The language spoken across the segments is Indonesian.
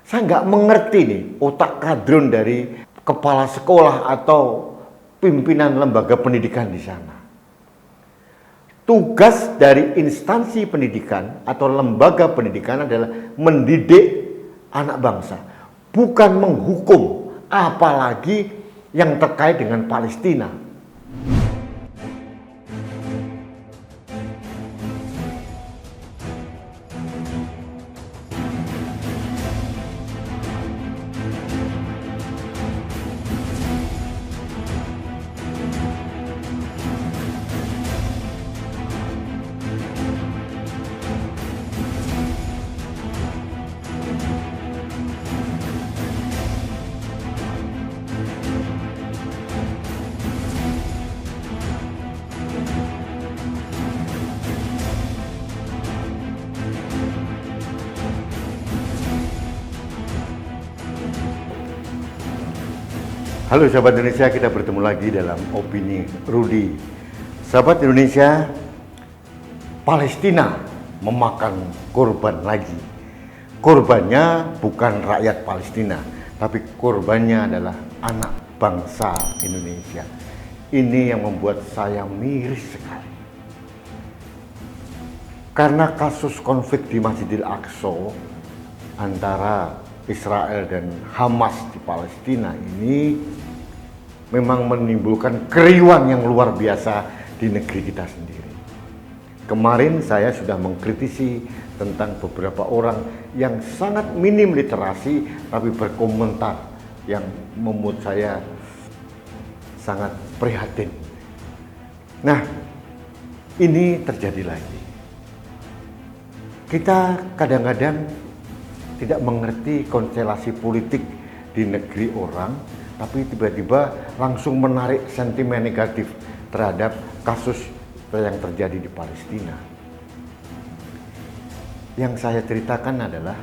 Saya nggak mengerti nih otak kadrun dari kepala sekolah atau pimpinan lembaga pendidikan di sana. Tugas dari instansi pendidikan atau lembaga pendidikan adalah mendidik anak bangsa, bukan menghukum, apalagi yang terkait dengan Palestina. Halo sahabat Indonesia, kita bertemu lagi dalam Opini Rudi. Sahabat Indonesia, Palestina memakan korban lagi. Korbannya bukan rakyat Palestina, tapi korbannya adalah anak bangsa Indonesia. Ini yang membuat saya miris sekali. Karena kasus konflik di Masjidil Aqsa antara Israel dan Hamas di Palestina ini memang menimbulkan keriuhan yang luar biasa di negeri kita sendiri. Kemarin saya sudah mengkritisi tentang beberapa orang yang sangat minim literasi tapi berkomentar yang membuat saya sangat prihatin. Nah, ini terjadi lagi. Kita kadang-kadang tidak mengerti konstelasi politik di negeri orang, tapi tiba-tiba langsung menarik sentimen negatif terhadap kasus yang terjadi di Palestina. Yang saya ceritakan adalah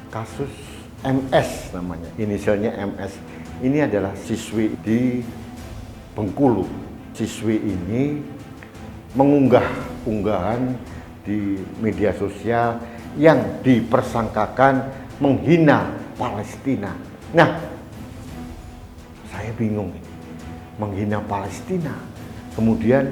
kasus MS namanya, inisialnya MS. Ini adalah siswi di Bengkulu. Siswi ini mengunggah unggahan di media sosial yang dipersangkakan menghina Palestina. Nah, saya bingung ini. Menghina Palestina, kemudian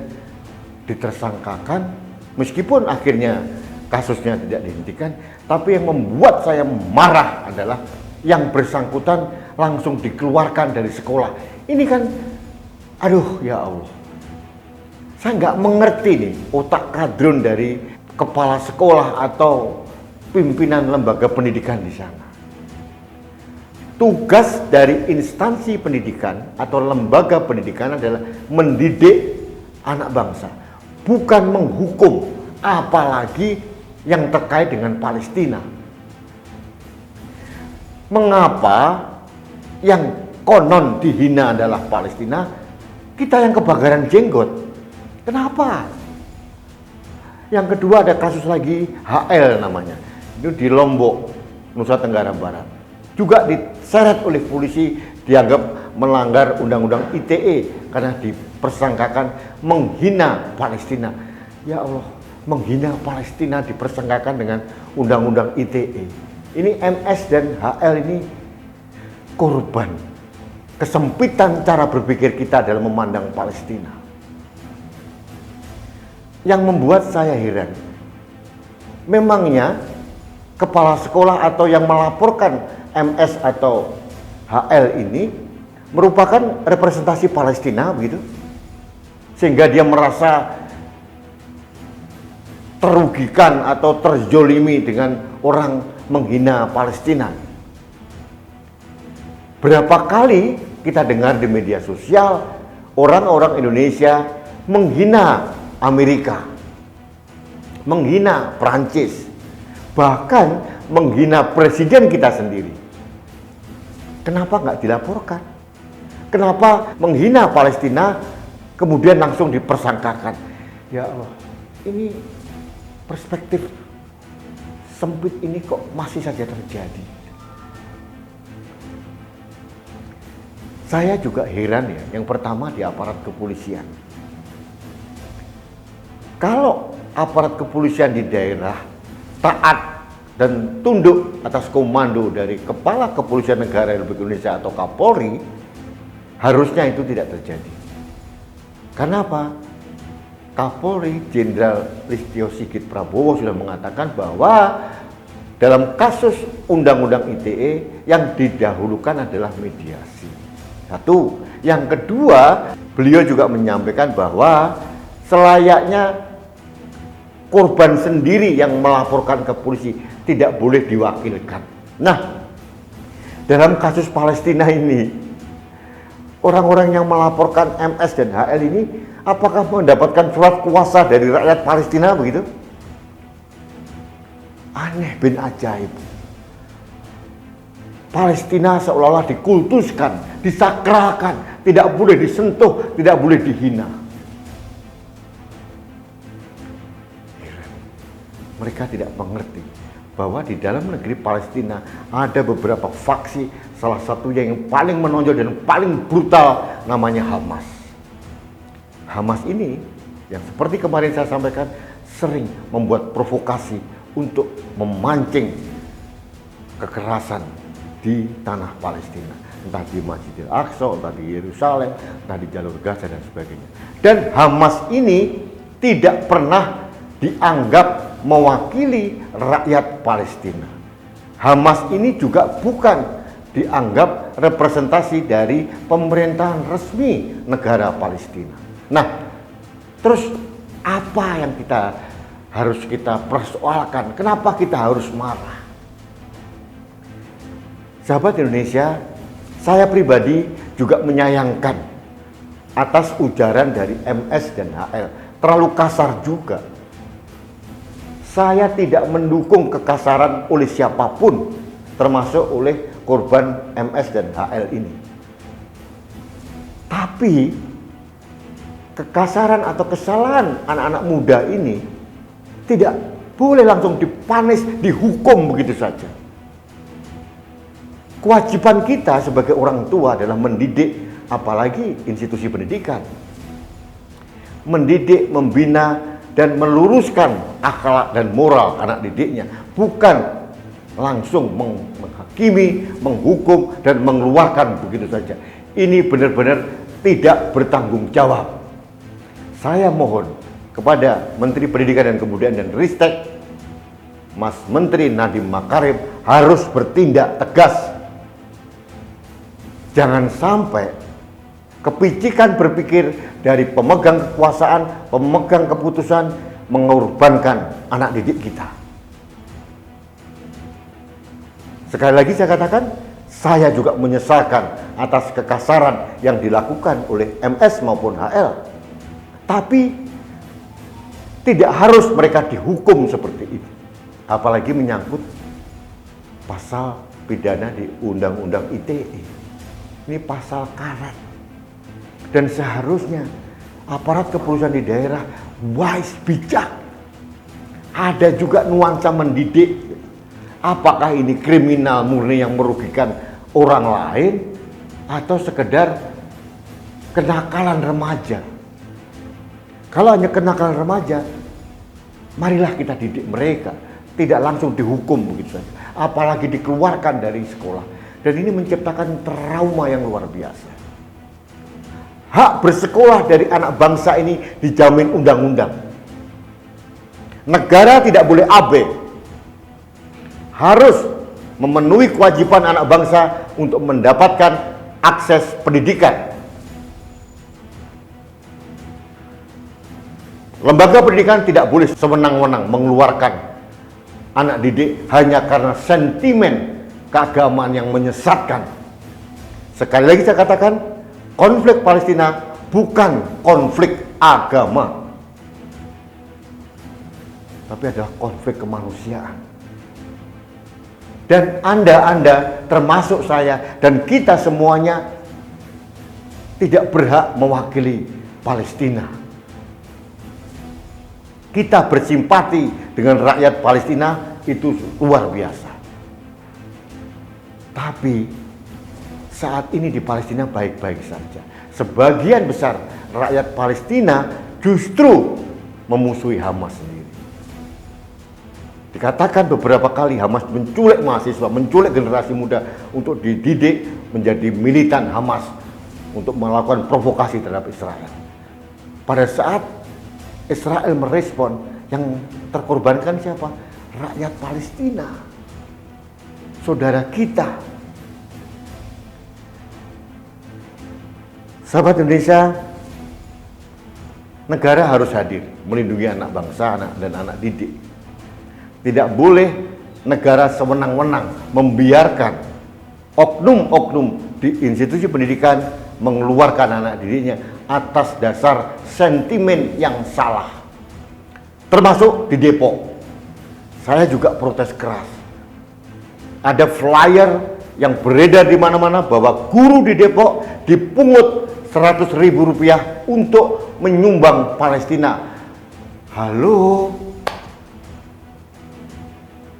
ditersangkakan, meskipun akhirnya kasusnya tidak dihentikan, tapi yang membuat saya marah adalah yang bersangkutan langsung dikeluarkan dari sekolah. Ini kan, aduh ya Allah. Saya nggak mengerti nih otak kadrun dari kepala sekolah atau pimpinan lembaga pendidikan di sana. Tugas dari instansi pendidikan atau lembaga pendidikan adalah mendidik anak bangsa, bukan menghukum, apalagi yang terkait dengan Palestina. Mengapa yang konon dihina adalah Palestina, kita yang kebakaran jenggot? Kenapa? Yang kedua ada kasus lagi HL namanya. Itu di Lombok, Nusa Tenggara Barat. Juga diseret oleh polisi, dianggap melanggar undang-undang ITE karena dipersangkakan menghina Palestina. Ya Allah, menghina Palestina dipersangkakan dengan undang-undang ITE. Ini MS dan HL ini korban kesempitan cara berpikir kita dalam memandang Palestina. Yang membuat saya heran, memangnya kepala sekolah atau yang melaporkan MS atau HL ini merupakan representasi Palestina begitu? Sehingga dia merasa terugikan atau terzolimi dengan orang menghina Palestina. Berapa kali kita dengar di media sosial orang-orang Indonesia menghina Amerika, menghina Prancis, bahkan menghina presiden kita sendiri. Kenapa nggak dilaporkan? Kenapa menghina Palestina kemudian langsung dipersangkakan? Ya Allah, ini perspektif sempit ini kok masih saja terjadi. Saya juga heran ya, yang pertama di aparat kepolisian. Kalau aparat kepolisian di daerah taat dan tunduk atas komando dari Kepala Kepolisian Negara Republik Indonesia atau Kapolri, harusnya itu tidak terjadi. Karena apa? Kapolri Jenderal Listio Sigit Prabowo sudah mengatakan bahwa dalam kasus Undang-Undang ITE yang didahulukan adalah mediasi. Satu. Yang kedua, beliau juga menyampaikan bahwa selayaknya korban sendiri yang melaporkan ke polisi, tidak boleh diwakilkan. Nah, dalam kasus Palestina ini, orang-orang yang melaporkan MS dan HL ini, apakah mendapatkan surat kuasa dari rakyat Palestina begitu? Aneh bin ajaib. Palestina seolah-olah dikultuskan, disakralkan, tidak boleh disentuh, tidak boleh dihina. Mereka tidak mengerti bahwa di dalam negeri Palestina ada beberapa faksi, salah satunya yang paling menonjol dan paling brutal namanya Hamas. Hamas ini yang seperti kemarin saya sampaikan sering membuat provokasi untuk memancing kekerasan di tanah Palestina, entah di Masjidil Aqsa, entah di Yerusalem, entah di jalur Gaza dan sebagainya. Dan Hamas ini tidak pernah dianggap mewakili rakyat Palestina. Hamas ini juga bukan dianggap representasi dari pemerintahan resmi negara Palestina. Nah, terus apa yang harus kita persoalkan? Kenapa kita harus marah? Sahabat Indonesia, saya pribadi juga menyayangkan atas ujaran dari MS dan HL. Terlalu kasar juga. Saya tidak mendukung kekasaran oleh siapapun, termasuk oleh korban MS dan HL ini. Tapi kekasaran atau kesalahan anak-anak muda ini tidak boleh langsung dipanis, dihukum begitu saja. Kewajiban kita sebagai orang tua adalah mendidik, apalagi institusi pendidikan. Mendidik, membina, dan meluruskan akhlak dan moral anak didiknya, bukan langsung menghakimi, menghukum, dan mengeluarkan begitu saja. Ini benar-benar tidak bertanggung jawab. Saya mohon kepada Menteri Pendidikan dan Kebudayaan dan Ristek, Mas Menteri Nadiem Makarim, harus bertindak tegas. Jangan sampai kepicikan berpikir dari pemegang kekuasaan, pemegang keputusan mengorbankan anak didik kita. Sekali lagi saya katakan, saya juga menyesalkan atas kekasaran yang dilakukan oleh MS maupun HL. Tapi tidak harus mereka dihukum seperti itu. Apalagi menyangkut pasal pidana di Undang-Undang ITE. Ini pasal karet. Dan seharusnya aparat kepolisian di daerah wise, bijak. Ada juga nuansa mendidik. Apakah ini kriminal murni yang merugikan orang lain atau sekedar kenakalan remaja? Kalau hanya kenakalan remaja, marilah kita didik mereka, tidak langsung dihukum begitu saja. Apalagi dikeluarkan dari sekolah. Dan ini menciptakan trauma yang luar biasa. Hak bersekolah dari anak bangsa ini dijamin undang-undang. Negara tidak boleh abai. Harus memenuhi kewajiban anak bangsa untuk mendapatkan akses pendidikan. Lembaga pendidikan tidak boleh sewenang-wenang mengeluarkan anak didik hanya karena sentimen keagamaan yang menyesatkan. Sekali lagi saya katakan, konflik Palestina bukan konflik agama, tapi adalah konflik kemanusiaan. Dan Anda termasuk saya dan kita semuanya tidak berhak mewakili Palestina. Kita bersimpati dengan rakyat Palestina, itu luar biasa. Tapi saat ini di Palestina baik-baik saja. Sebagian besar rakyat Palestina justru memusuhi Hamas sendiri. Dikatakan beberapa kali Hamas menculik mahasiswa, menculik generasi muda untuk dididik menjadi militan Hamas untuk melakukan provokasi terhadap Israel. Pada saat Israel merespon, yang terkorbankan siapa? Rakyat Palestina, saudara kita. Sahabat Indonesia, negara harus hadir melindungi anak bangsa, anak dan anak didik. Tidak boleh negara sewenang-wenang membiarkan oknum-oknum di institusi pendidikan mengeluarkan anak didiknya atas dasar sentimen yang salah. Termasuk di Depok. Saya juga protes keras. Ada flyer yang beredar di mana-mana bahwa guru di Depok dipungut Rp100.000 untuk menyumbang Palestina. Halo?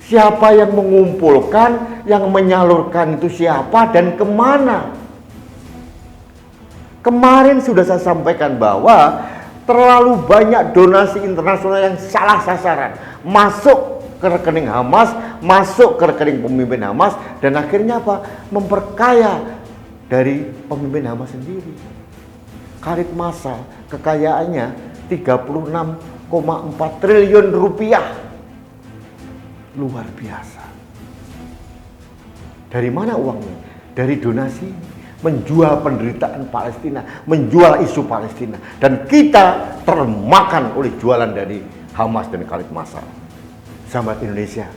Siapa yang mengumpulkan, yang menyalurkan itu siapa dan kemana? Kemarin sudah saya sampaikan bahwa terlalu banyak donasi internasional yang salah sasaran. Masuk ke rekening Hamas, masuk ke rekening pemimpin Hamas, dan akhirnya apa? Memperkaya dari pemimpin Hamas sendiri. Khalid Massal kekayaannya 36,4 triliun rupiah. Luar biasa. Dari mana uangnya? Dari donasi, menjual penderitaan Palestina, menjual isu Palestina, dan kita termakan oleh jualan dari Hamas dan Khalid Massal. Sahabat Indonesia,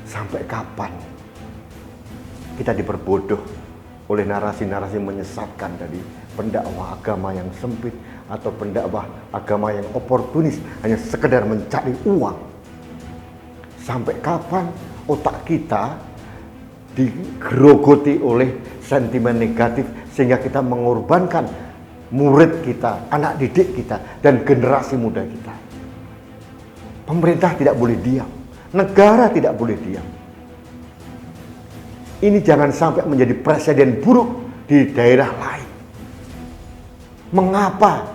sampai kapan kita diperbodoh oleh narasi-narasi menyesatkan dari pendakwah agama yang sempit atau pendakwah agama yang oportunis, hanya sekedar mencari uang? Sampai kapan otak kita digerogoti oleh sentimen negatif sehingga kita mengorbankan murid kita, anak didik kita, dan generasi muda kita? Pemerintah tidak boleh diam, negara tidak boleh diam. Ini jangan sampai menjadi presiden buruk di daerah lain. Mengapa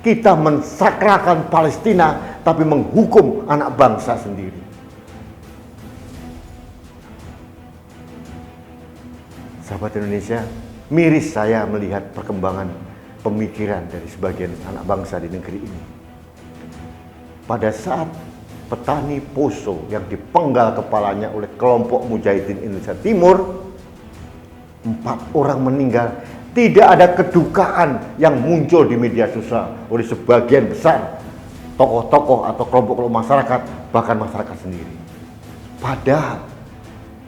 kita mensakralkan Palestina tapi menghukum anak bangsa sendiri? Sahabat Indonesia, miris saya melihat perkembangan pemikiran dari sebagian anak bangsa di negeri ini. Pada saat petani Poso yang dipenggal kepalanya oleh kelompok Mujahidin Indonesia Timur, 4 orang meninggal, tidak ada kedukaan yang muncul di media sosial oleh sebagian besar tokoh-tokoh atau kelompok-kelompok masyarakat, bahkan masyarakat sendiri. Padahal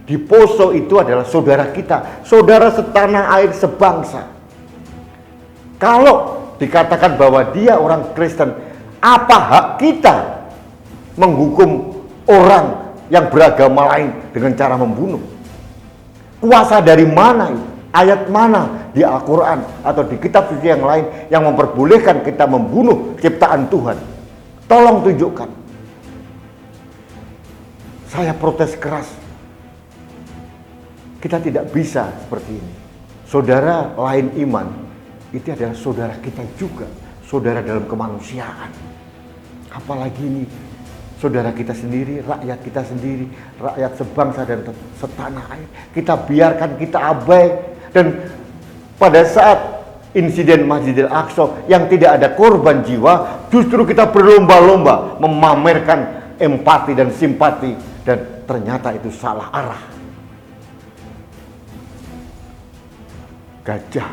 di Poso itu adalah saudara kita, saudara setanah air sebangsa. Kalau dikatakan bahwa dia orang Kristen, apa hak kita menghukum orang yang beragama lain dengan cara membunuh? Kuasa dari mana itu? Ayat mana di Al-Quran atau di kitab suci yang lain yang memperbolehkan kita membunuh ciptaan Tuhan? Tolong tunjukkan. Saya protes keras. Kita tidak bisa seperti ini. Saudara lain iman, itu adalah saudara kita juga. Saudara dalam kemanusiaan. Apalagi ini saudara kita sendiri, rakyat kita sendiri, rakyat sebangsa dan setanah air. Kita biarkan, kita abai. Dan pada saat insiden Masjidil Aqsa yang tidak ada korban jiwa, justru kita berlomba-lomba memamerkan empati dan simpati. Dan ternyata itu salah arah. Gajah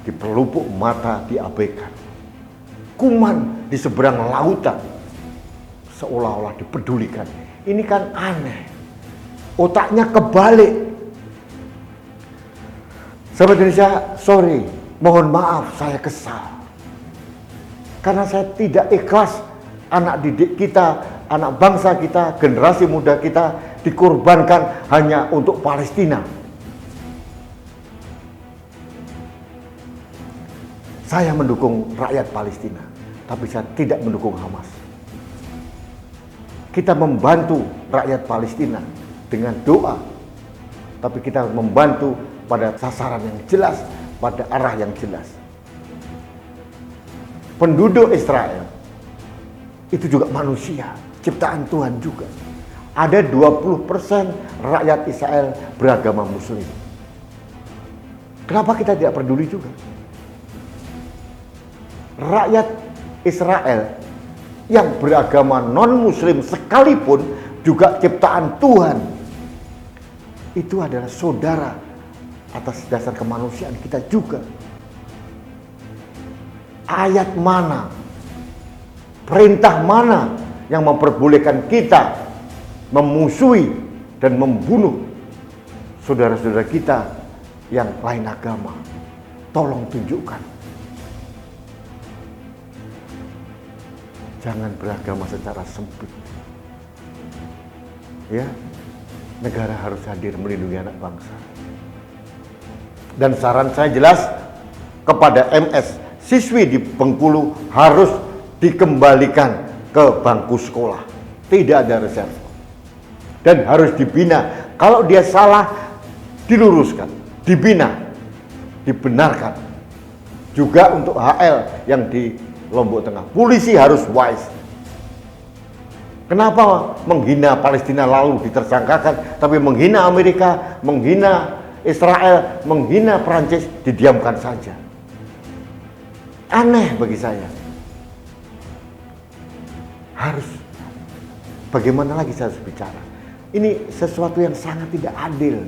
di pelupuk mata diabaikan, kuman di seberang lautan seolah-olah dipedulikan. Ini kan aneh, otaknya kebalik. Sahabat Indonesia, sorry, mohon maaf, saya kesal karena saya tidak ikhlas anak didik kita, anak bangsa kita, generasi muda kita dikorbankan hanya untuk Palestina. Saya mendukung rakyat Palestina, tapi saya tidak mendukung Hamas. Kita membantu rakyat Palestina dengan doa, tapi kita membantu pada sasaran yang jelas, pada arah yang jelas. Penduduk Israel itu juga manusia, ciptaan Tuhan juga. Ada 20% rakyat Israel beragama Muslim. Kenapa kita tidak peduli juga? Rakyat Israel yang beragama non-Muslim sekalipun juga ciptaan Tuhan. Itu adalah saudara atas dasar kemanusiaan kita juga. Ayat mana, perintah mana yang memperbolehkan kita memusuhi dan membunuh saudara-saudara kita yang lain agama? Tolong tunjukkan. Jangan beragama secara sempit. Ya, negara harus hadir melindungi anak bangsa. Dan saran saya jelas kepada MS, siswi di Bengkulu harus dikembalikan ke bangku sekolah. Tidak ada reserve. Dan harus dibina. Kalau dia salah, diluruskan, dibina, dibenarkan. Juga untuk HL yang di Lombok Tengah, polisi harus wise. Kenapa menghina Palestina lalu ditersangkakan, tapi menghina Amerika, menghina Israel, menghina Perancis didiamkan saja? Aneh bagi saya. Harus, bagaimana lagi saya harus bicara? Ini sesuatu yang sangat tidak adil.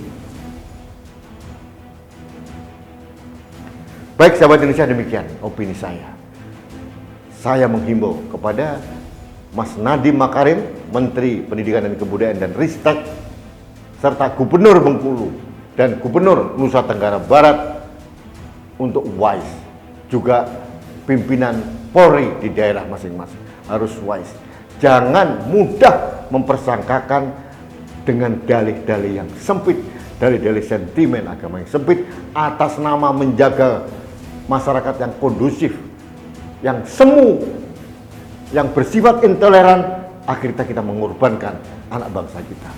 Baik sahabat Indonesia, demikian opini saya. Saya menghimbau kepada Mas Nadiem Makarim, Menteri Pendidikan dan Kebudayaan dan Ristek, serta Gubernur Bengkulu dan Gubernur Nusa Tenggara Barat untuk wise. Juga pimpinan Polri di daerah masing-masing harus wise. Jangan mudah mempersangkakan dengan dalih-dalih yang sempit, dalih-dalih sentimen agama yang sempit atas nama menjaga masyarakat yang kondusif, yang semu, yang bersifat intoleran. Akhirnya kita mengorbankan anak bangsa kita.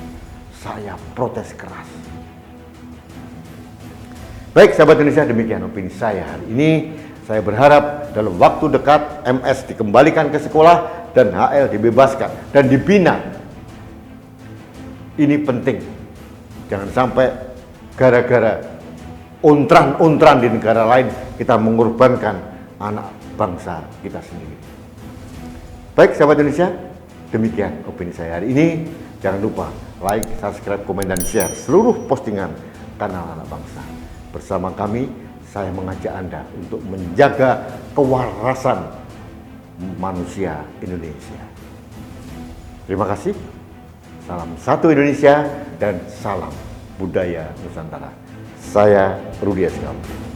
Saya protes keras. Baik sahabat Indonesia, demikian opini saya hari ini. Saya berharap dalam waktu dekat MS dikembalikan ke sekolah dan HL dibebaskan dan dibina. Ini penting. Jangan sampai gara-gara untran-untran di negara lain kita mengorbankan anak bangsa kita sendiri. Baik sahabat Indonesia, demikian opini saya hari ini. Jangan lupa like, subscribe, komen, dan share seluruh postingan kanal Anak Bangsa. Bersama kami, saya mengajak Anda untuk menjaga kewarasan manusia Indonesia. Terima kasih. Salam satu Indonesia dan salam budaya Nusantara. Saya Rudi Asgam.